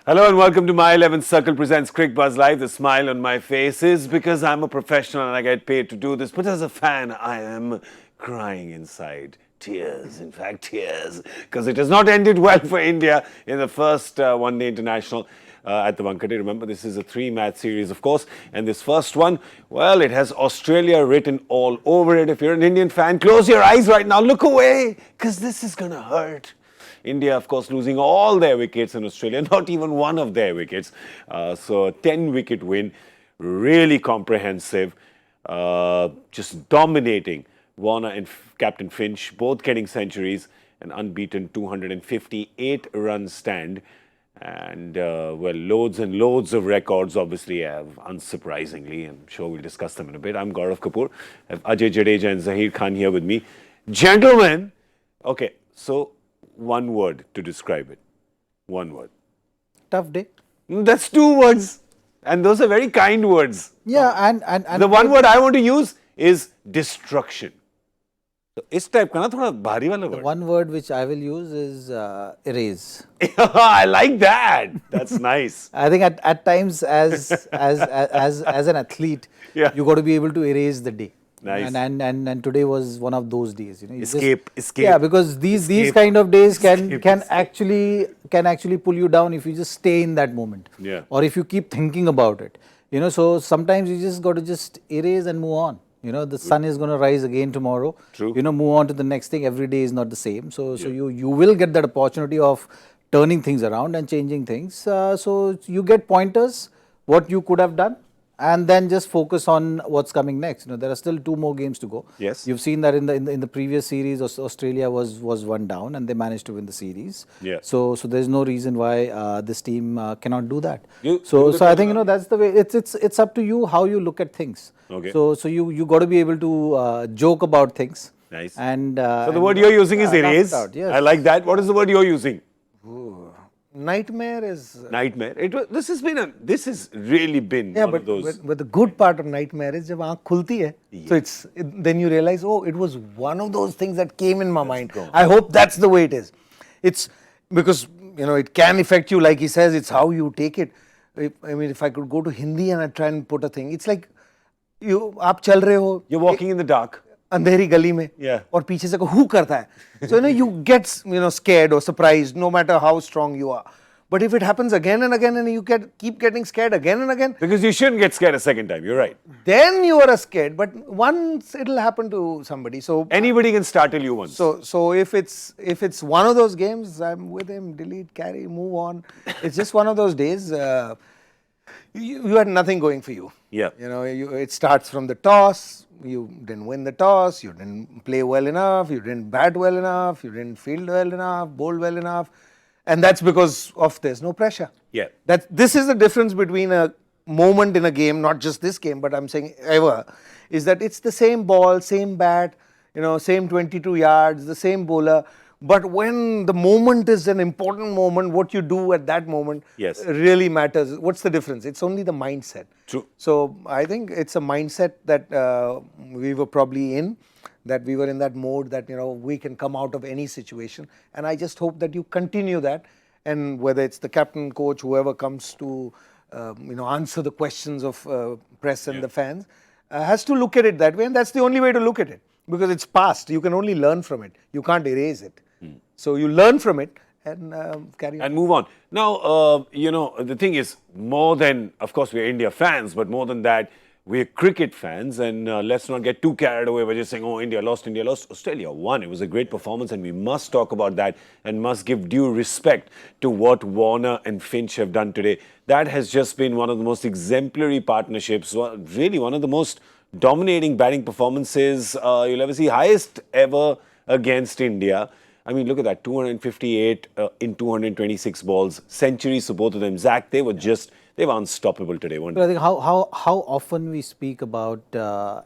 Hello and welcome to My 11th Circle presents Cricbuzz Live. The smile on my face is because I'm a professional and I get paid to do this. But as a fan, I am crying inside. Tears, in fact, tears. Because it has not ended well for India in the first one-day international at the Wankhede. Remember, this is a 3-match series, of course. And this first one, well, it has Australia written all over it. If you're an Indian fan, close your eyes right now. Look away, because this is going to hurt. India, of course, losing all their wickets in Australia, not even one of their wickets. So a 10-wicket win, really comprehensive, just dominating. Warner and Captain Finch both getting centuries, an unbeaten 258-run stand. And, well, loads and loads of records, obviously, unsurprisingly. I'm sure we'll discuss them in a bit. I'm Gaurav Kapur. I have Ajay, Jadeja and Zaheer Khan here with me. Gentlemen, okay, so one word to describe it. One word. Tough day. That's 2 words. And those are very kind words. Yeah, and the one word I want to use is destruction. So, इस type का ना थोड़ा भारी वाला word. one word which I will use is erase. I like that. That's nice. I think at times as an athlete, Yeah. you got to be able to erase the day. Nice. And today was one of those days. You know, you Escape. Yeah, because these kind of days can actually pull you down if you just stay in that moment. Yeah. Or if you keep thinking about it. You know, so sometimes you just got to just erase and move on. You know, the sun is going to rise again tomorrow. True. You know, move on to the next thing. Every day is not the same. So you will get that opportunity of turning things around and changing things. So you get pointers, what you could have done, and then just focus on what's coming next. You know, there are still 2 more games to go. Yes. You've seen that in the previous series, Australia was 1 down and they managed to win the series. Yeah. So there's no reason why this team cannot do that. So I think, you know, that's the way. It's up to you how you look at things. Okay. So you got to be able to joke about things. Nice. And So the word you're using is erase. Yes. I like that. What is the word you're using? Nightmare is... Nightmare. This has really been Yeah, one of those. but the good part of nightmare is when aakh khulti hai, so then you realize, oh, it was one of those things that came in my mind. I hope that's the way it is. It's because, you know, it can affect you, like he says, it's how you take it. If I could go to Hindi and I try and put a thing, it's like, aap chal rahe ho, You're walking in the dark. अंधेरी गली में और पीछे से who करता है. So, you know, you get, you know, scared or surprised no matter how strong you are. But if it happens again and again and you keep getting scared again and again. Because you shouldn't get scared a second time. You're right. Then you are scared. But once it'll happen to somebody. So anybody can startle you once. So if it's one of those games, I'm with him. Delete, carry, move on. It's just one of those days. You had nothing going for you. Yeah. You know, it starts from the toss. You didn't win the toss. You didn't play well enough. You didn't bat well enough. You didn't field well enough. Bowl well enough. And that's because of there's no pressure. Yeah. This is the difference between a moment in a game, not just this game, but I'm saying ever, is that it's the same ball, same bat, you know, same 22 yards, the same bowler. But when the moment is an important moment, what you do at that moment really matters. What's the difference? It's only the mindset. True. So I think it's a mindset that we were probably in, that we were in that mode that, you know, we can come out of any situation. And I just hope that you continue that. And whether it's the captain, coach, whoever comes to, you know, answer the questions of press and the fans, has to look at it that way. And that's the only way to look at it. Because it's past. You can only learn from it. You can't erase it. So you learn from it and carry on. And move on. Now, you know, the thing is, more than, of course, we're India fans, but more than that, we're cricket fans. And let's not get too carried away by just saying, oh, India lost. Australia won. It was a great performance, and we must talk about that and must give due respect to what Warner and Finch have done today. That has just been one of the most exemplary partnerships, really one of the most dominating batting performances you'll ever see, highest ever against India. I mean, look at that, 258 in 226 balls, centuries for both of them. Zach, they were unstoppable today, weren't they? I think how often we speak about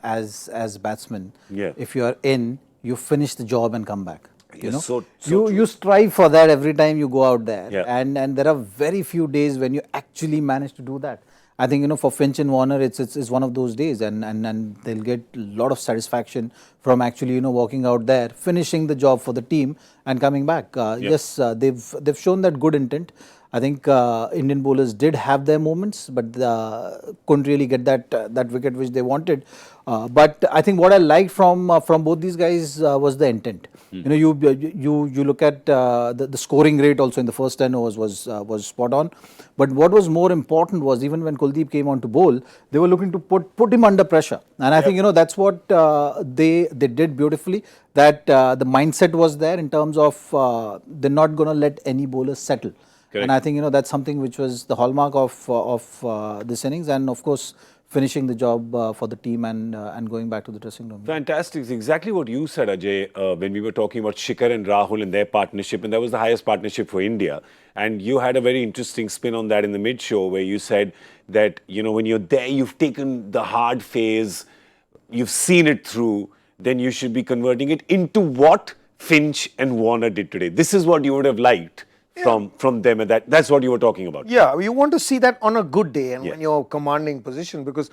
as batsmen, if you are in, you finish the job and come back. You know, you strive for that every time you go out there, and there are very few days when you actually manage to do that. I think, you know, for Finch and Warner, it's one of those days, and they'll get a lot of satisfaction from actually, you know, walking out there, finishing the job for the team, and coming back. Yes, they've shown that good intent. I think Indian bowlers did have their moments, but couldn't really get that wicket which they wanted. But I think what I liked from both these guys was the intent. You know, you look at the scoring rate also in the first 10 overs was spot on. But what was more important was even when Kuldeep came on to bowl, they were looking to put him under pressure. And I think, you know, that's what they did beautifully. That the mindset was there in terms of they're not going to let any bowler settle. Correct. And I think, you know, that's something which was the hallmark of this innings, and of course finishing the job for the team and going back to the dressing room. Fantastic. It's exactly what you said, Ajay, when we were talking about Shikhar and Rahul and their partnership, and that was the highest partnership for India. And you had a very interesting spin on that in the mid-show where you said that, you know, when you're there, you've taken the hard phase, you've seen it through, then you should be converting it into what Finch and Warner did today. This is what you would have liked. Yeah. From them, and that's what you were talking about. Yeah, you want to see that on a good day and when you're commanding position, because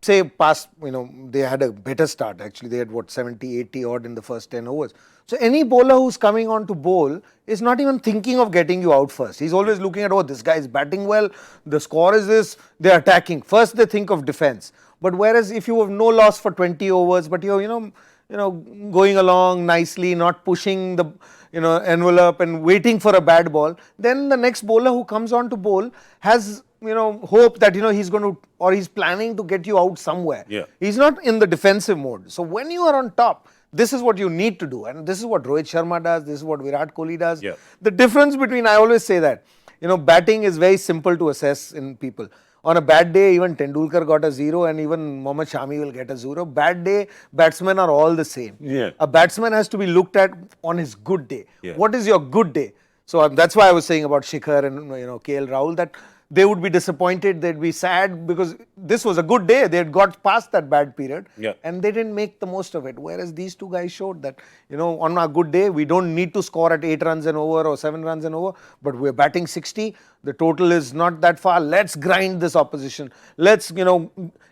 say past, you know, they had a better start actually. They had what, 70, 80 odd in the first 10 overs. So any bowler who's coming on to bowl is not even thinking of getting you out first. He's always looking at, oh, this guy is batting well, the score is this, they're attacking. First they think of defense. But whereas if you have no loss for 20 overs, but you're, you know, going along nicely, not pushing the, you know, envelope and waiting for a bad ball, then the next bowler who comes on to bowl has, you know, hope that, you know, he's going to, or he's planning to get you out somewhere. Yeah. He's not in the defensive mode. So when you are on top, this is what you need to do. And this is what Rohit Sharma does. This is what Virat Kohli does. Yeah. The difference between, I always say that, you know, batting is very simple to assess in people. On a bad day, even Tendulkar got a 0 and even Mohammad Shami will get a 0. Bad day, batsmen are all the same. Yeah. A batsman has to be looked at on his good day. Yeah. What is your good day? So that's why I was saying about Shikhar and, you know, KL Rahul, that they would be disappointed, they'd be sad because this was a good day. They had got past that bad period and they didn't make the most of it. Whereas these two guys showed that, you know, on a good day, we don't need to score at 8 runs and over or 7 runs and over, but we're batting 60. The total is not that far. Let's grind this opposition. Let's, you know,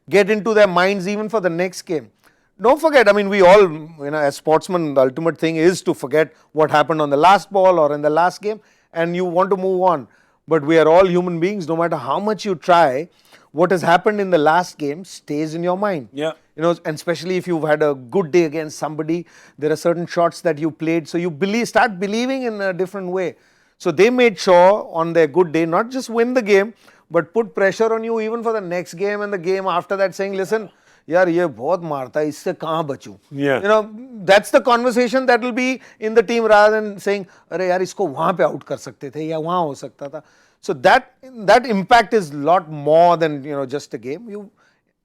get into their minds even for the next game. Don't forget, I mean, we all, you know, as sportsmen, the ultimate thing is to forget what happened on the last ball or in the last game and you want to move on. But we are all human beings. No matter how much you try, what has happened in the last game stays in your mind. Yeah. You know, and especially if you've had a good day against somebody, there are certain shots that you played. So you start believing in a different way. So they made sure on their good day, not just win the game, but put pressure on you even for the next game and the game after that, saying, listen, yaar, ye bahut marta hai, isse kahan bachu? Yeah. You know, that's the conversation that will be in the team rather than saying, are yaar, isko wahan pe out kar sakte the, ya wahan ho sakta tha. So that impact is a lot more than, you know, just a game.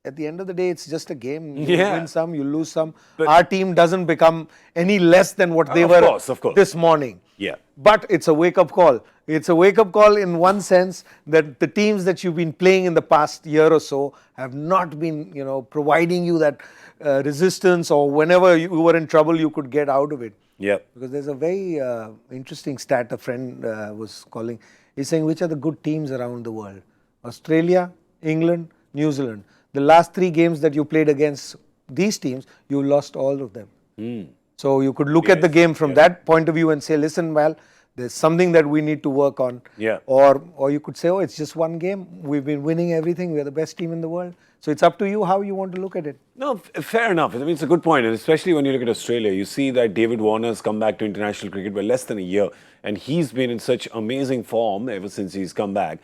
At the end of the day, it's just a game. You win some, you lose some. But our team doesn't become any less than what they were this morning. Yeah. But it's a wake-up call. It's a wake-up call in one sense that the teams that you've been playing in the past year or so have not been, you know, providing you that resistance, or whenever you were in trouble, you could get out of it. Yeah. Because there's a very interesting stat a friend was calling. He's saying, which are the good teams around the world? Australia, England, New Zealand. The last 3 games that you played against these teams, you lost all of them. So you could look at the game from that point of view and say, listen, well, there's something that we need to work on. Yeah. Or you could say, oh, it's just one game. We've been winning everything. We're the best team in the world. So it's up to you how you want to look at it. No, fair enough. I mean, it's a good point. And especially when you look at Australia, you see that David Warner's come back to international cricket for less than a year. And he's been in such amazing form ever since he's come baback.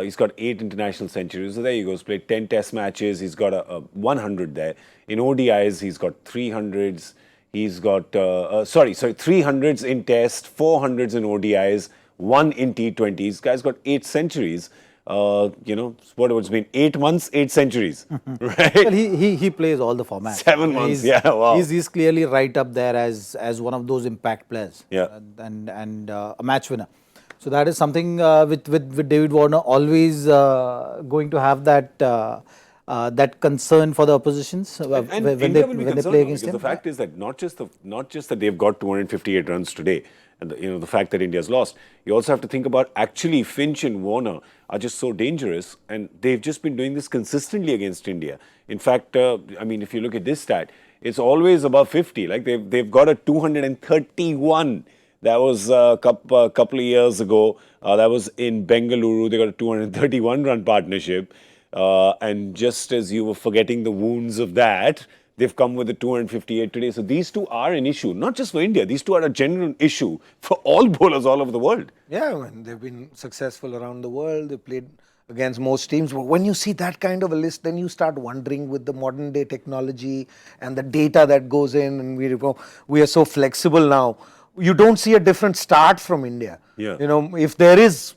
He's got 8 international centuries. So there you go. He's played 10 test matches. He's got a 100 there. In ODIs, he's got 300s. He's got, 300s in test, 400s in ODIs, 1 in T20s. Guy's got 8 centuries. You know, what it's been 8 months, 8 centuries, right? Well, he plays all the formats. 7 months, wow. He's clearly right up there as one of those impact players. Yeah. And a match winner. So that is something with David Warner always going to have that concern for the oppositions when they play against him. The fact is that not just that they've got 258 runs today, and the fact that India's lost. You also have to think about actually Finch and Warner are just so dangerous, and they've just been doing this consistently against India. In fact, I mean, if you look at this stat, it's always above 50. Like they've got a 231 That was a couple of years ago. That was in Bengaluru. They got a 231-run partnership. And just as you were forgetting the wounds of that, they've come with a 258 today. So these two are an issue, not just for India. These two are a genuine issue for all bowlers all over the world. Yeah, and they've been successful around the world. They've played against most teams. But when you see that kind of a list, then you start wondering with the modern day technology and the data that goes in, and we are so flexible now. You don't see a different start from India. Yeah. If there is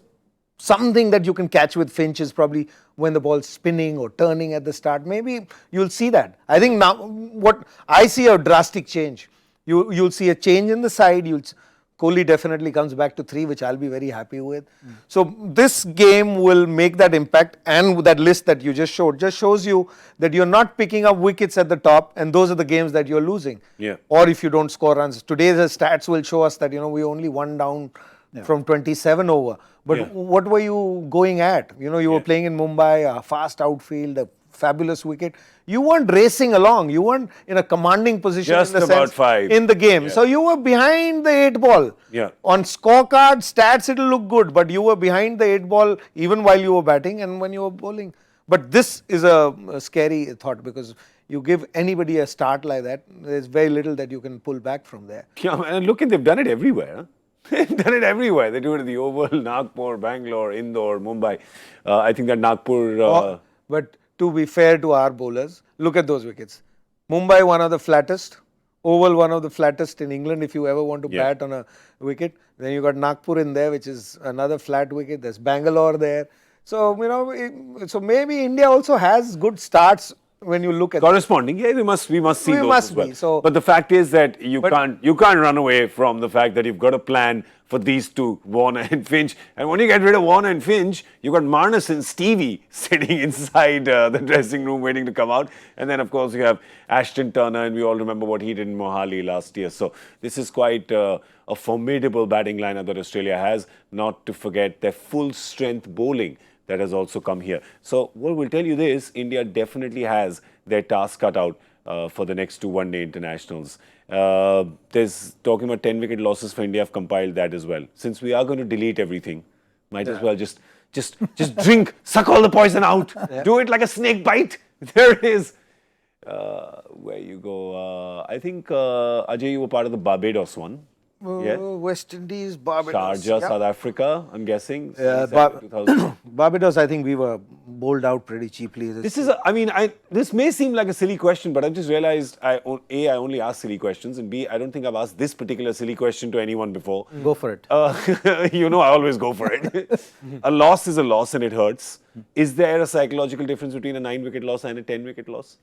something that you can catch with Finch is probably when the ball's spinning or turning at the start. Maybe you'll see that. I think now what I see a drastic change. You'll see a change in the side. Kohli definitely comes back to 3, which I'll be very happy with. So this game will make that impact, and that list that you just showed just shows you that you're not picking up wickets at the top, and those are the games that you're losing. Yeah. Or if you don't score runs. Today's stats will show us that we only one down from 27 over. But what were you going at? You were playing in Mumbai, a fast outfield, a fabulous wicket. You weren't racing along. You weren't in a commanding position Just in the about sense 5 in the game. Yeah. So you were behind the 8 ball. Yeah. On scorecard, stats, it'll look good, but you were behind the 8 ball even while you were batting and when you were bowling. But this is a scary thought, because you give anybody a start like that, there's very little that you can pull back from there. Yeah, and look, they've done it everywhere. Huh? They've done it everywhere. They do it at the Oval, Nagpur, Bangalore, Indore, Mumbai. I think that Nagpur... But to be fair to our bowlers, look at those wickets. Mumbai, one of the flattest. Oval, one of the flattest in England if you ever want to bat on a wicket. Then you got Nagpur in there, which is another flat wicket. There's Bangalore there. So, so maybe India also has good starts when you look at corresponding. Yeah, we must see those as well. So, but the fact is that you can't run away from the fact that you've got a plan for these two, Warner and Finch. And when you get rid of Warner and Finch, you've got Marnus and Stevie sitting inside the dressing room waiting to come out. And then, of course, you have Ashton Turner, and we all remember what he did in Mohali last year. So this is quite a formidable batting lineup that Australia has, not to forget their full-strength bowling that has also come here. So, we'll tell you this, India definitely has their task cut out for the next 2 one-day internationals. There's talking about 10-wicket losses for India. I've compiled that as well. Since we are going to delete everything, might as well just drink, suck all the poison out, do it like a snake bite. There it is. Where you go? I think, Ajay, you were part of the Barbados one. West Indies, Barbados. Sharjah, South Africa, I'm guessing. Barbados, I think we were bowled out pretty cheaply. This may seem like a silly question, but I've just realized, I only ask silly questions, and B, I don't think I've asked this particular silly question to anyone before. Go for it. I always go for it. A loss is a loss and it hurts. Is there a psychological difference between a 9-wicket loss and a 10-wicket loss?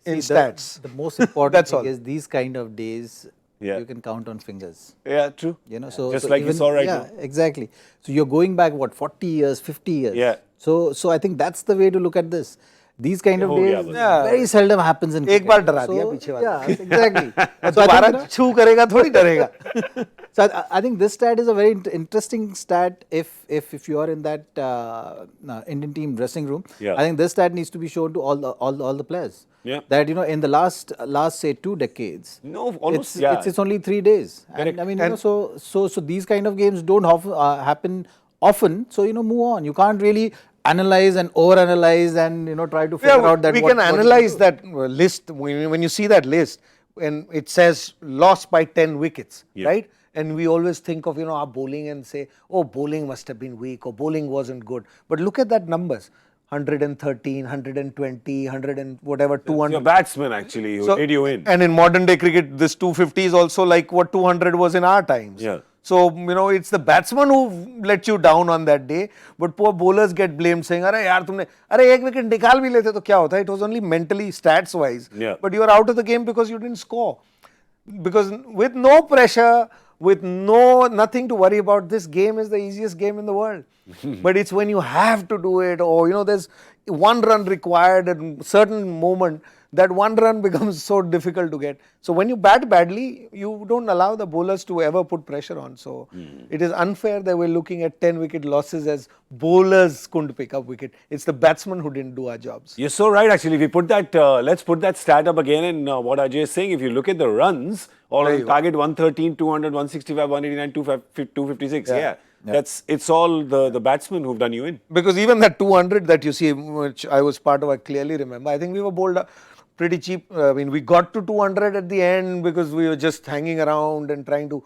In stats. The most important thing is these kind of days, you can count on fingers. Yeah, true. So just like you saw right now. Yeah, exactly. So you're going back, 40 years, 50 years. Yeah. So I think that's the way to look at this. These kind of days very seldom happens in cricket. एक बार डरा दिया पीछे वाला. Yeah, exactly. So दोबारा छू करेगा थोड़ी डरेगा. So I think this stat is a very interesting stat if you are in that Indian team dressing room. Yeah. I think this stat needs to be shown to all the players. Yeah. That in the last say 2 decades. No, almost. It's only 3 days. And I mean so these kind of games don't happen often. So move on. You can't really analyze and overanalyze and try to figure out that. We can analyze that list when you see that list, and it says lost by 10 wickets, right? And we always think of our bowling and say, oh, bowling must have been weak or bowling wasn't good. But look at that numbers. 113, 120, 100 and whatever, 200. Your batsman actually who did you in. And in modern day cricket, this 250 is also like what 200 was in our times. Yeah. So, it's the batsman who let you down on that day, but poor bowlers get blamed saying, अरे यार तुमने, अरे एक wicket निकाल भी लेते तो क्या होता? It was only mentally, stats wise. Yeah. But you are out of the game because you didn't score. Because with no pressure, with nothing to worry about, this game is the easiest game in the world. But it's when you have to do it, or there's 1 run required at a certain moment, that one run becomes so difficult to get. So when you bat badly, you don't allow the bowlers to ever put pressure on. So it is unfair that we're looking at 10 wicket losses as bowlers couldn't pick up wicket. It's the batsmen who didn't do our jobs. You're so right, actually. If we put that, let's put that stat up again. And what Ajay is saying, if you look at the runs, all on target 113, 200, 165, 189, 256. Yeah. It's all the batsmen who've done you in. Because even that 200 that you see, which I was part of, I clearly remember. I think we were bowled pretty cheap. I mean, we got to 200 at the end because we were just hanging around and trying to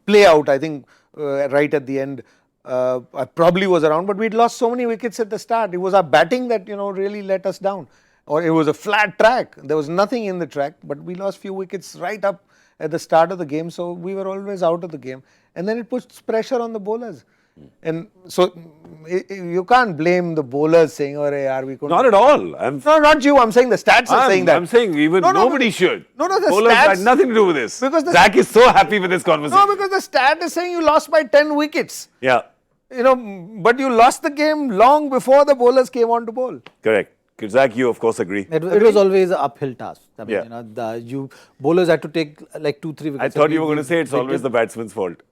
play out. I think right at the end, I probably was around, but we'd lost so many wickets at the start. It was our batting that, really let us down. Or it was a flat track. There was nothing in the track, but we lost few wickets right up at the start of the game. So we were always out of the game. And then it puts pressure on the bowlers. And so you can't blame the bowlers saying, "Oh, yaar, we couldn't." Not at all. No, not you. I'm saying the stats are saying that. I'm saying even nobody should. No, the bowlers stats had nothing to do with this. Because Zach is so happy with this conversation. No, because the stat is saying you lost by 10 wickets. Yeah. But you lost the game long before the bowlers came on to bowl. Correct. Zach, you of course agree. It was always an uphill task. I mean, bowlers had to take like 2-3 wickets. I thought you were going to say it's always the batsman's fault.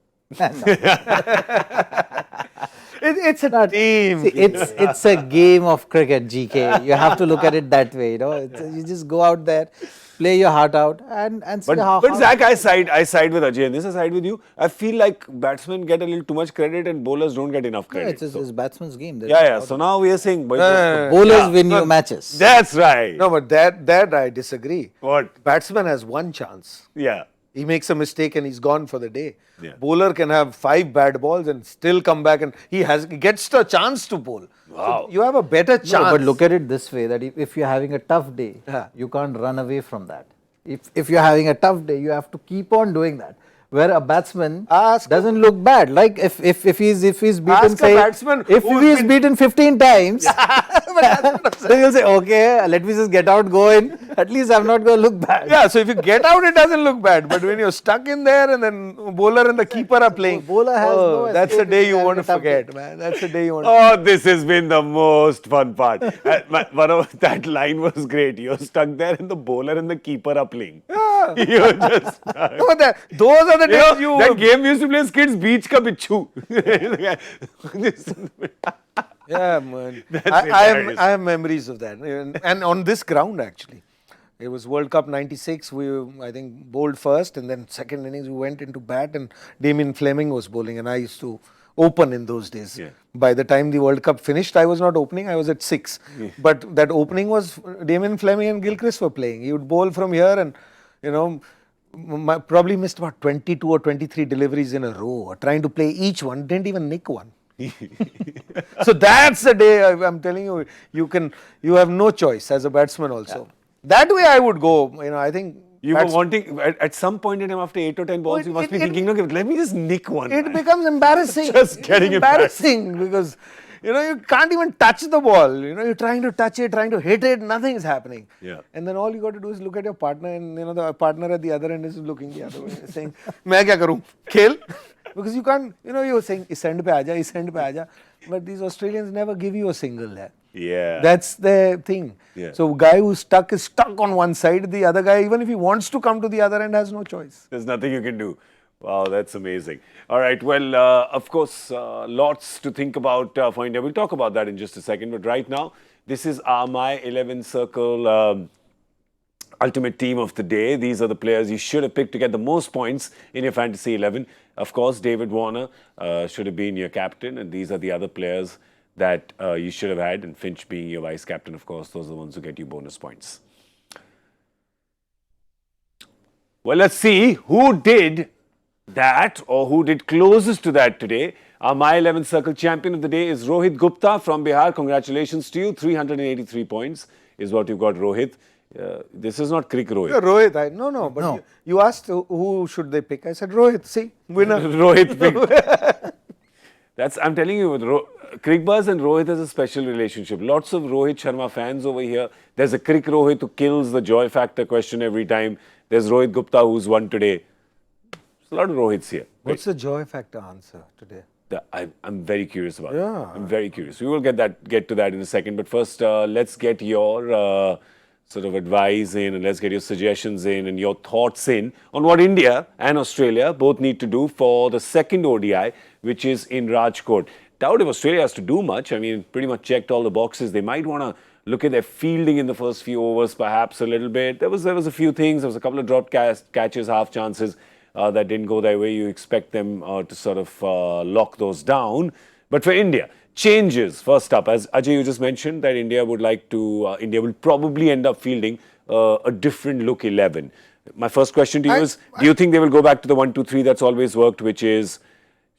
It's a team. See, it's a game of cricket, GK. You have to look at it that way. You just go out there, play your heart out, and see how. But Zach, I side with Ajay, and this is I side with you. I feel like batsmen get a little too much credit, and bowlers don't get enough credit. It's batsman's game. So now we are saying bowlers win you matches. That's right. No, but that I disagree. What? Batsman has one chance. Yeah. He makes a mistake and he's gone for the day. Yeah. Bowler can have 5 bad balls and still come back, and he gets the chance to bowl. Wow. So you have a better chance. No, but look at it this way, that if you're having a tough day, you can't run away from that. If you're having a tough day, you have to keep on doing that. Where a batsman doesn't look bad. Like if he's beaten, beaten 15 times, then you'll say, okay, let me just get out, go in. At least I'm not going to look bad. Yeah, so if you get out, it doesn't look bad. But when you're stuck in there and then bowler and the keeper are playing, bowler has that's the day you want to forget, man. That's the day you want to forget. This has been the most fun part. That line was great. You're stuck there and the bowler and the keeper are playing. Yeah. You're just stuck. Those are the days that game we used to play as kids, beach ka bichu. Yeah, man. I have memories of that. And on this ground, actually. It was World Cup 96. I think, bowled first, and then second innings we went into bat, and Damien Fleming was bowling, and I used to open in those days. Yeah. By the time the World Cup finished, I was not opening, I was at 6. Yeah. But that opening was Damien Fleming and Gilchrist were playing. He would bowl from here and, probably missed about 22 or 23 deliveries in a row, trying to play each one, didn't even nick one. So that's the day I'm telling you, you have no choice as a batsman also. Yeah. That way I would go, I think. You were wanting, at some point in time after 8 or 10 balls, you must be thinking, okay, let me just nick one. It becomes embarrassing. Just getting embarrassing because, you can't even touch the ball. You're trying to touch it, trying to hit it, nothing is happening. Yeah. And then all you got to do is look at your partner, and, the partner at the other end is looking the other way, saying, "Main kya karoon? Khel?" Because you can't, you're saying, "Is end pe aaja, is end pe aaja." But these Australians never give you a single there. Yeah. That's the thing. Yeah. So guy who's stuck is stuck on one side. The other guy, even if he wants to come to the other end, has no choice. There's nothing you can do. Wow, that's amazing. All right. Well, of course, lots to think about for India. We'll talk about that in just a second. But right now, this is our My 11 Circle ultimate team of the day. These are the players you should have picked to get the most points in your fantasy 11. Of course, David Warner should have been your captain. And these are the other players that you should have had, and Finch being your vice captain, of course, those are the ones who get you bonus points. Well, let's see who did that or who did closest to that today. Our My 11 Circle champion of the day is Rohit Gupta from Bihar. Congratulations to you. 383 points is what you got, Rohit. This is not Crick Rohit. Yeah, Rohit, no. But you asked who should they pick. I said Rohit. See, winner. Rohit picked. I'm telling you, Cricbuzz and Rohit has a special relationship. Lots of Rohit Sharma fans over here. There's a Crick Rohit who kills the joy factor question every time. There's Rohit Gupta who's won today. There's a lot of Rohits here. What's the joy factor answer today? I'm very curious about it. I'm very curious. We will get to that in a second. But first, let's get your sort of advice in, and let's get your suggestions in and your thoughts in on what India and Australia both need to do for the second ODI, which is in Rajkot. Doubt if Australia has to do much. I mean, pretty much checked all the boxes. They might want to look at their fielding in the first few overs, perhaps a little bit. There was a few things. There was a couple of dropped catches, half chances that didn't go their way. You expect them to sort of lock those down. But for India, changes. First up, as Ajay, you just mentioned, that India would like to, India will probably end up fielding a different look 11. My first question to you is, do you think they will go back to the 1-2-3 that's always worked, which is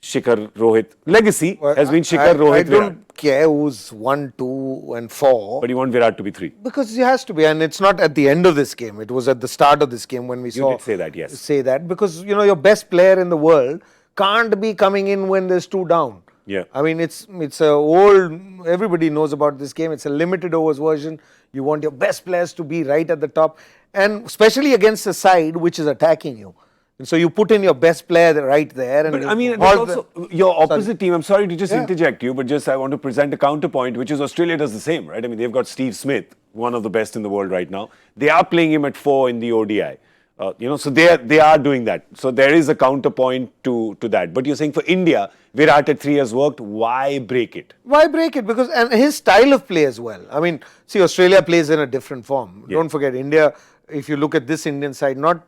Shikhar, Rohit? Legacy has been Shikhar, Rohit, I don't care who's 1, 2 and 4. But you want Virat to be 3? Because he has to be, and it's not at the end of this game. It was at the start of this game when we saw... You did say that, yes. Say that, because, you know, your best player in the world can't be coming in when there's 2 down. Yeah. I mean, it's a old, everybody knows about this game. It's a limited overs version. You want your best players to be right at the top, and especially against a side which is attacking you. And so you put in your best player right there. And but I mean, also your opposite team, I'm sorry to just interject you, but just I want to present a counterpoint, which is Australia does the same, right? I mean, they've got Steve Smith, one of the best in the world right now. They are playing him at 4 in the ODI. You know, so they are doing that. So there is a counterpoint to that. But you're saying for India, Virat at 3 has worked. Why break it? Why break it? Because and his style of play as well. I mean, see, Australia plays in a different form. Yeah. Don't forget, India. If you look at this Indian side, not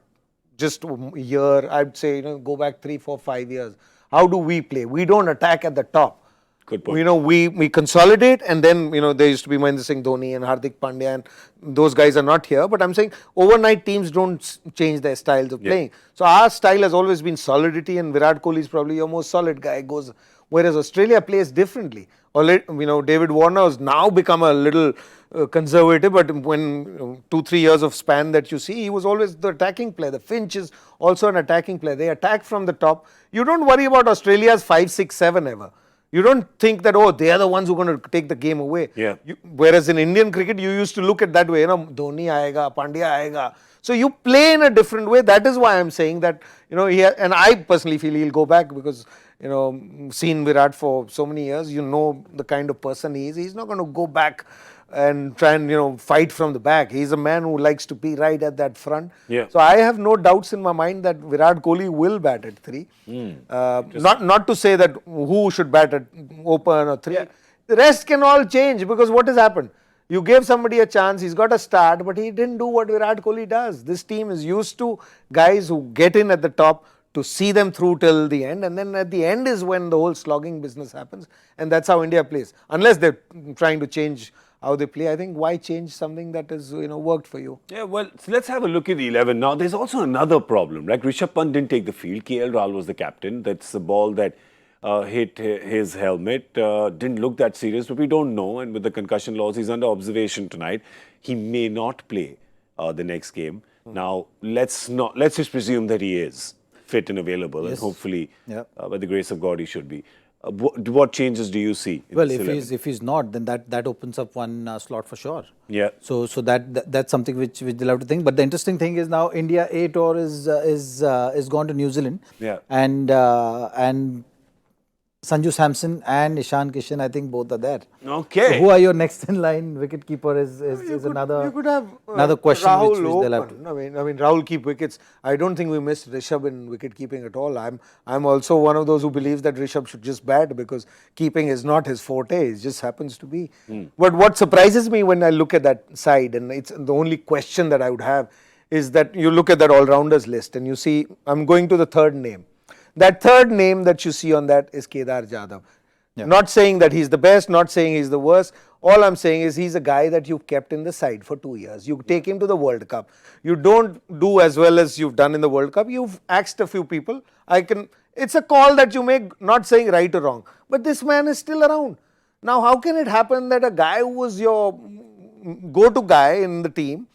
just a year, I'd say, you know, go back 3, 4, 5 years. How do we play? We don't attack at the top. Good point. You know, we consolidate, and then, you know, there used to be Mahendra Singh Dhoni and Hardik Pandya, and those guys are not here. But I'm saying overnight teams don't change their styles of playing. So our style has always been solidity, and Virat Kohli is probably your most solid guy. Whereas Australia plays differently. You know, David Warner has now become a little conservative, but when 2-3 years of span that you see, he was always the attacking player. The Finch is also an attacking player. They attack from the top. You don't worry about Australia's 5, 6, 7 ever. You don't think that, oh, they are the ones who are going to take the game away. Yeah. Whereas in Indian cricket, you used to look at that way, you know, Dhoni aayega, Pandya aayega. So you play in a different way. That is why I'm saying that, you know, and I personally feel he'll go back because, you know, seen Virat for so many years, you know the kind of person he is. He's not going to go back and try and, you know, fight from the back. He's a man who likes to be right at that front. Yeah. So I have no doubts in my mind that Virat Kohli will bat at 3. Not to say that who should bat at open or 3. Yeah. The rest can all change, because what has happened? You gave somebody a chance, he's got a start, but he didn't do what Virat Kohli does. This team is used to guys who get in at the top to see them through till the end, and then at the end is when the whole slogging business happens, and that's how India plays. Unless they're trying to change how they play, I think why change something that has, you know, worked for you? Yeah, well, so let's have a look at the 11 now. There's also another problem. Like Rishabh Pant didn't take the field. KL Rahul was the captain. That's the ball that hit his helmet. Didn't look that serious, but we don't know. And with the concussion laws, he's under observation tonight. He may not play the next game. Now, let's just presume that he is fit and available, and hopefully, by the grace of God, he should be. What changes do you see? Well, if he's not, then that opens up one slot for sure. Yeah. So that's something which they'll have to think. But the interesting thing is now India A tour is gone to New Zealand. Yeah. And Sanju Samson and Ishan Kishan, I think both are there. Okay. So who are your next in line wicketkeeper is another. You could have another question Rahul which they'll have to. I mean, Rahul keep wickets. I don't think we missed Rishabh in wicket keeping at all. I'm also one of those who believes that Rishabh should just bat, because keeping is not his forte. It just happens to be. But what surprises me when I look at that side, and it's the only question that I would have, is that you look at that all-rounders list and you see, I'm going to the third name. That third name that you see on that is Kedar Jadhav. Yeah. Not saying that he's the best, not saying he's the worst. All I'm saying is he's a guy that you've kept in the side for 2 years. You take him to the World Cup. You don't do as well as you've done in the World Cup. You've axed a few people. It's a call that you make, not saying right or wrong. But this man is still around. Now, how can it happen that a guy who was your go-to guy in the team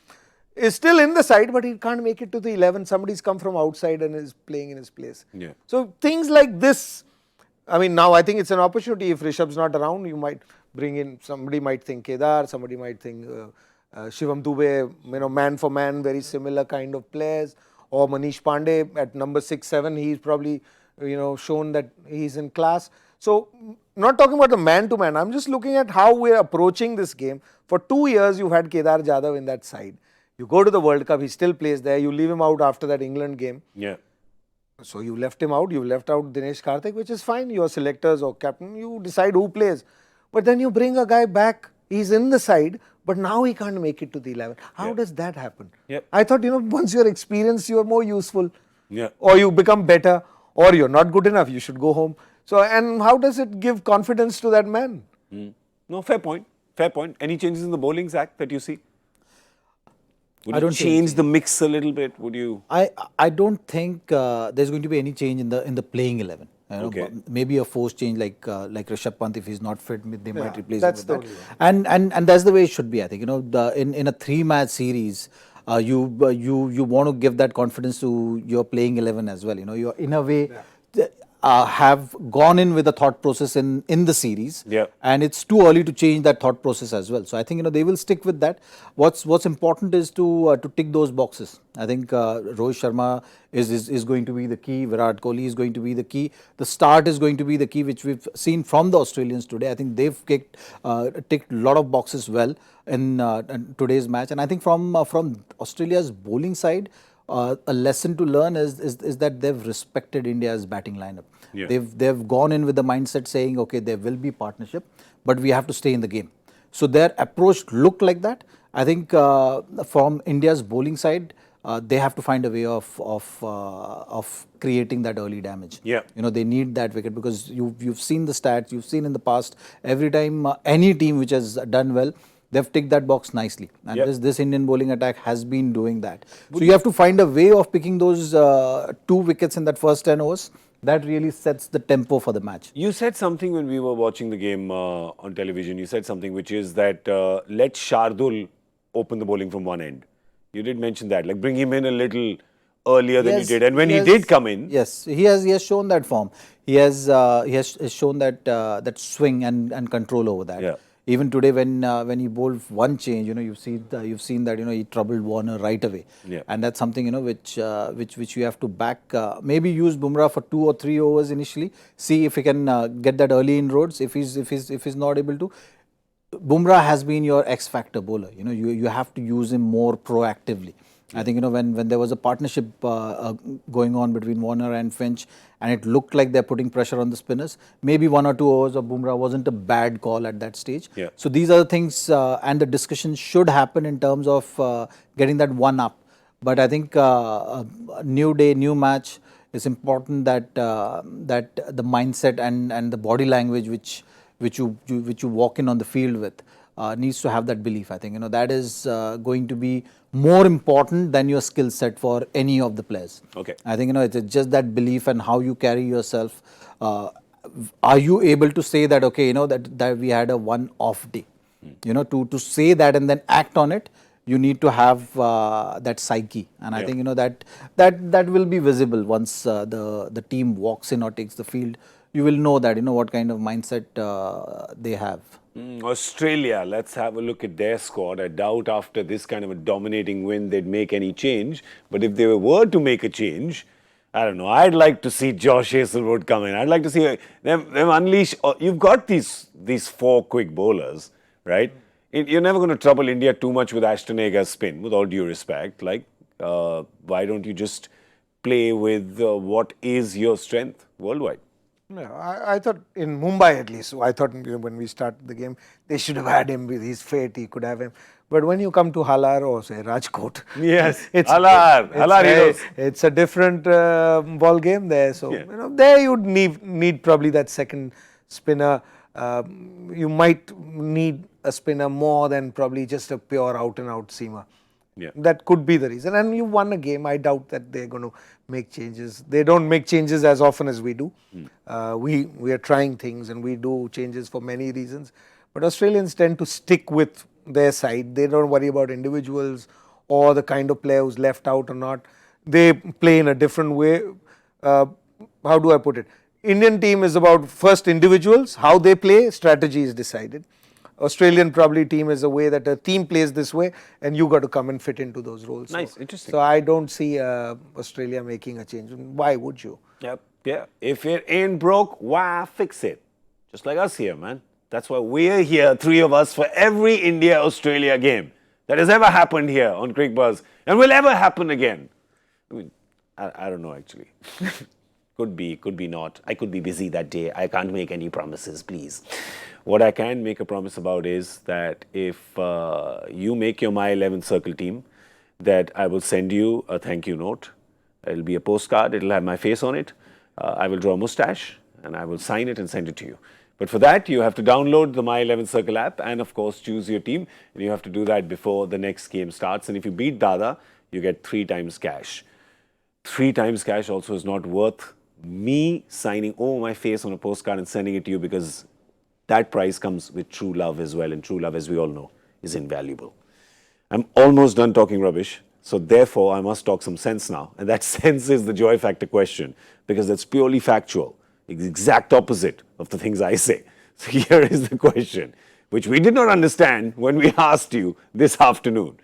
is still in the side, but he can't make it to the 11. Somebody's come from outside and is playing in his place. Yeah. So things like this, I mean, now I think it's an opportunity. If Rishabh's not around, you might bring in, somebody might think Kedar, somebody might think Shivam Dube, you know, man for man, very similar kind of players. Or Manish Pandey at number 6, 7, he's probably, you know, shown that he's in class. So, not talking about the man-to-man, I'm just looking at how we're approaching this game. For 2 years, you've had Kedar Jadhav in that side. You go to the World Cup, he still plays there. You leave him out after that England game. Yeah. So, you left him out. You left out Dinesh Karthik, which is fine. Your selectors or captain, you decide who plays. But then you bring a guy back. He's in the side, but now he can't make it to the 11. How does that happen? I thought, once you're experienced, you're more useful. Or you become better, or you're not good enough. You should go home. So, and how does it give confidence to that man? No, fair point. Fair point. Any changes in the bowling, Zach, that you see? Would I don't change the mix a little bit? Would you? I don't think there's going to be any change in the playing 11. Maybe a forced change like Rishabh Pant, if he's not fit, they might replace him with that. And that's the way it should be. I think in a 3-match series, you want to give that confidence to your playing 11 as well. You're in a way. Have gone in with a thought process in the series, and it's too early to change that thought process as well. So I think they will stick with that. What's important is to tick those boxes. I think Rohit Sharma is going to be the key. Virat Kohli is going to be the key. The start is going to be the key, which we've seen from the Australians today. I think they've ticked a lot of boxes well in today's match, and I think from Australia's bowling side. A lesson to learn is that they've respected India's batting lineup. They've gone in with the mindset saying, okay, there will be partnership, but we have to stay in the game. So their approach looked like that. I think from India's bowling side, they have to find a way of creating that early damage. They need that wicket because you've seen the stats, you've seen in the past every time any team which has done well. They've ticked that box nicely, and this Indian bowling attack has been doing that. So you have to find a way of picking those 2 wickets in that first 10 overs. That really sets the tempo for the match. You said something when we were watching the game on television. You said something which is that let Shardul open the bowling from one end. You did mention that, like bring him in a little earlier than he did, and when he did come in, he has shown that form. He has shown that swing and control over that. Even today, when he bowled one change, you've seen that he troubled Warner right away, and that's something which you have to back. Maybe use Bumrah for 2 or 3 overs initially. See if he can get that early inroads. If he's not able to, Bumrah has been your X factor bowler. You have to use him more proactively. I think when there was a partnership going on between Warner and Finch, and it looked like they're putting pressure on the spinners, maybe 1 or 2 overs of Bumrah wasn't a bad call at that stage. So these are the things, and the discussion should happen in terms of getting that one up. But I think new day, new match, it's important that the mindset and the body language which you walk in on the field with needs to have that belief. I think that is going to be more important than your skill set for any of the players. I think it's just that belief and how you carry yourself. Are you able to say that that we had a one off day? To say that and then act on it, you need to have that psyche, and I think that will be visible once the team walks in or takes the field. You will know that what kind of mindset they have. Australia, let's have a look at their squad. I doubt after this kind of a dominating win they'd make any change. But if they were to make a change, I don't know, I'd like to see Josh Hazlewood come in. I'd like to see them unleash. You've got these 4 quick bowlers, right? You're never going to trouble India too much with Ashton Agar's spin, with all due respect. Like, why don't you just play with what is your strength worldwide? I thought in Mumbai at least, I thought when we started the game, they should have had him with his fate, he could have him. But when you come to Halar or say Rajkot, it's a different ball game there. So there you'd need probably that second spinner. You might need a spinner more than probably just a pure out and out seamer. That could be the reason. And you won a game. I doubt that they're going to make changes. They don't make changes as often as we do. We are trying things and we do changes for many reasons. But Australians tend to stick with their side. They don't worry about individuals or the kind of player who's left out or not. They play in a different way. How do I put it? Indian team is about first individuals, how they play, strategy is decided. Australian probably team is a way that a team plays this way and you got to come and fit into those roles. Nice, interesting. So I don't see Australia making a change. Why would you? If it ain't broke, why fix it? Just like us here, man. That's why we're here, three of us, for every India-Australia game that has ever happened here on Cricbuzz and will ever happen again. I mean, I don't know, actually. Could be not. I could be busy that day. I can't make any promises, please. What I can make a promise about is that if you make your My 11 Circle team, that I will send you a thank you note. It'll be a postcard. It'll have my face on it. I will draw a mustache and I will sign it and send it to you. But for that, you have to download the My 11 Circle app and, of course, choose your team. And you have to do that before the next game starts. And if you beat Dada, you get 3 times cash. 3 times cash also is not worth me signing my face on a postcard and sending it to you, because that prize comes with true love as well. And true love, as we all know, is invaluable. I'm almost done talking rubbish. So therefore, I must talk some sense now. And that sense is the joy factor question, because that's purely factual. The exact opposite of the things I say. So here is the question, which we did not understand when we asked you this afternoon.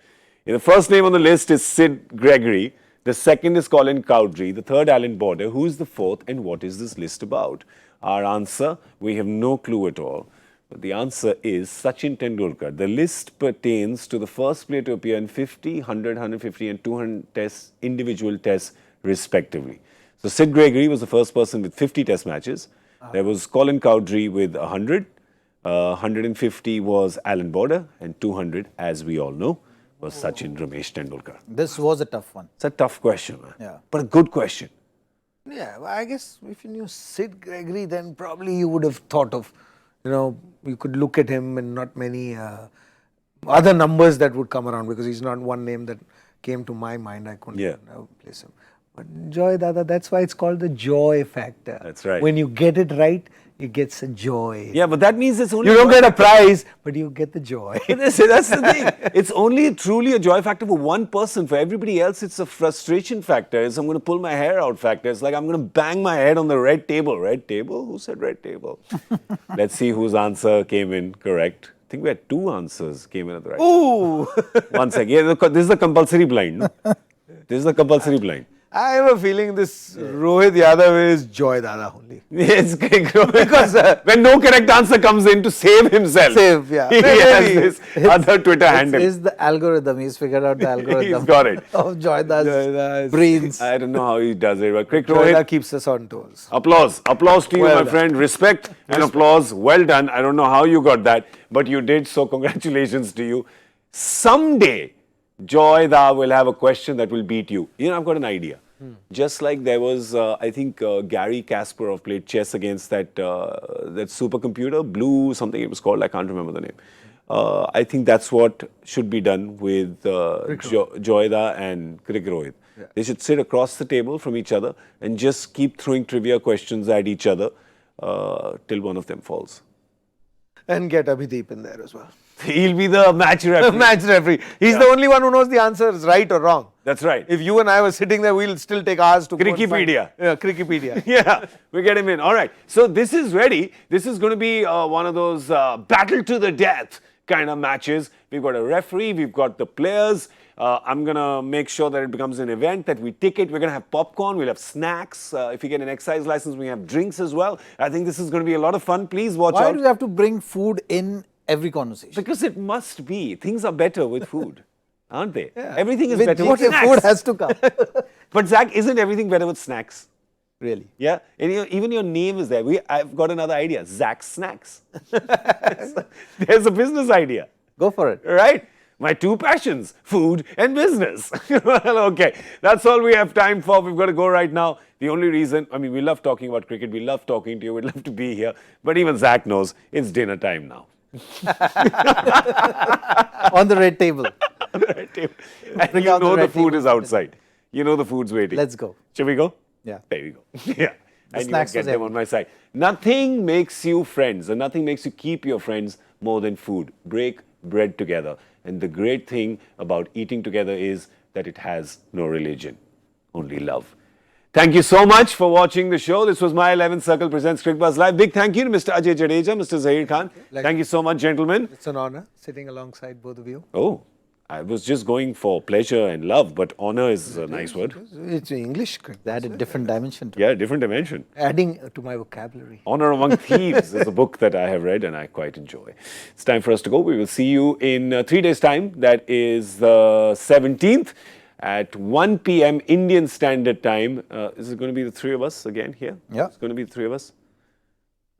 The first name on the list is Sid Gregory. The second is Colin Cowdrey. The third, Alan Border. Who is the fourth, and what is this list about? Our answer, we have no clue at all. But the answer is Sachin Tendulkar. The list pertains to the first player to appear in 50, 100, 150 and 200 tests, individual tests, respectively. So Sid Gregory was the first person with 50 test matches. There was Colin Cowdrey with 100. 150 was Alan Border, and 200, as we all know, was Sachin Ramesh Tendulkar. This was a tough one. It's a tough question, man. Yeah. But a good question. Yeah, well, I guess if you knew Sid Gregory, then probably you would have thought of, you could look at him and not many other numbers that would come around, because he's not one name that came to my mind. I couldn't place him. But Joy Dada, that's why it's called the joy factor. That's right. When you get it right, you get a joy. Yeah, but that means it's only... You don't get a prize, but you get the joy. That's the thing. It's only truly a joy factor for one person. For everybody else, it's a frustration factor. It's I'm going to pull my hair out factor. It's like I'm going to bang my head on the red table. Red table? Who said red table? Let's see whose answer came in correct. I think we had 2 answers came in at the right. Ooh! One second. Yeah, this is the compulsory blind. No? This is the compulsory blind. I have a feeling this Rohit Yadav is Joy Dada only. Yes, because when no correct answer comes in to save himself, yeah. He has this other Twitter handle. It's the algorithm. He's figured out the algorithm. He's got it. Of Joy Dada's brains. I don't know how he does it, but Joy Dada keeps us on toes. Applause. Applause to you, my friend. Respect and applause. Well done. I don't know how you got that, but you did, so congratulations to you. Someday, Joy Da will have a question that will beat you. I've got an idea. Just like there was, I think, Gary Kasparov played chess against that supercomputer, Blue something it was called, I can't remember the name. I think that's what should be done with Joy Da and Cricbuzz. Yeah. They should sit across the table from each other and just keep throwing trivia questions at each other till one of them falls. And get Abhideep in there as well. He'll be the match referee. Match referee. He's the only one who knows the answer is right or wrong. That's right. If you and I were sitting there, we'll still take ours to Cricpedia. Yeah, Cricpedia. Yeah, we get him in. All right. So this is ready. This is going to be one of those battle to the death kind of matches. We've got a referee. We've got the players. I'm going to make sure that it becomes an event, that we ticket. We're going to have popcorn. We'll have snacks. If you get an excise license, we have drinks as well. I think this is going to be a lot of fun. Please watch out. Why do you have to bring food in every conversation? Because it must be. Things are better with food, aren't they? Yeah. Everything is better with snacks. Food has to come. But Zach, isn't everything better with snacks? Really? Yeah. And even your name is there. I've got another idea. Zach Snacks. There's a business idea. Go for it. Right? My 2 passions, food and business. Well, okay. That's all we have time for. We've got to go right now. The only reason, we love talking about cricket. We love talking to you. We'd love to be here. But even Zach knows it's dinner time now. On the red table. On the red table. And you know the food is outside. You know the food's waiting. Let's go. Shall we go? Yeah. There we go. Yeah. And you snacks get them on my side. Nothing makes you friends, and nothing makes you keep your friends more than food. Break bread together. And the great thing about eating together is that it has no religion, only love. Thank you so much for watching the show. This was My 11 Circle presents Cricbuzz Live. Big thank you to Mr. Ajay Jadeja, Mr. Zaheer Khan. Thank you so much, gentlemen. It's an honor sitting alongside both of you. Oh, I was just going for pleasure and love, but honor is a nice word. It's English. That a different dimension to it. Yeah, different dimension. Adding to my vocabulary. Honor Among Thieves is a book that I have read and I quite enjoy. It's time for us to go. We will see you in 3 days' time. That is the 17th at 1 p.m. Indian Standard Time. Is it going to be the three of us again here? Yeah. It's going to be the three of us.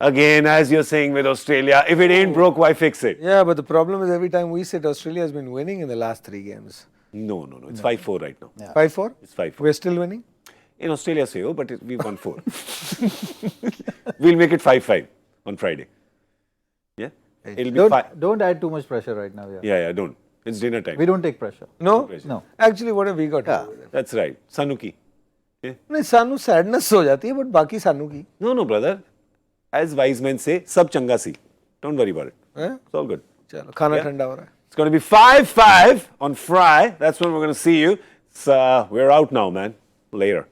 Again, as you're saying with Australia, if it ain't broke, why fix it? Yeah, but the problem is every time we sit, Australia has been winning in the last 3 games. No. It's 5-4 right now. Yeah. 5-4? It's 5-4. We're still winning? In Australia, say, but we've won 4. We'll make it 5-5 on Friday. Yeah? It'll be 5. Don't add too much pressure right now. Yeah, don't. It's dinner time. We don't take pressure. No? No. Actually, what have we got to do with it? That's right. Sanuki. Yeah? नहीं, सानू sadness हो जाती है, but बाकी सानू की. No, brother. As wise men say, sab changa si. Don't worry about it. It's all good. चलो, खाना ठंडा हो रहा है. It's going to be 5-5 on Fry. That's when we're going to see you. We're out now, man. Later.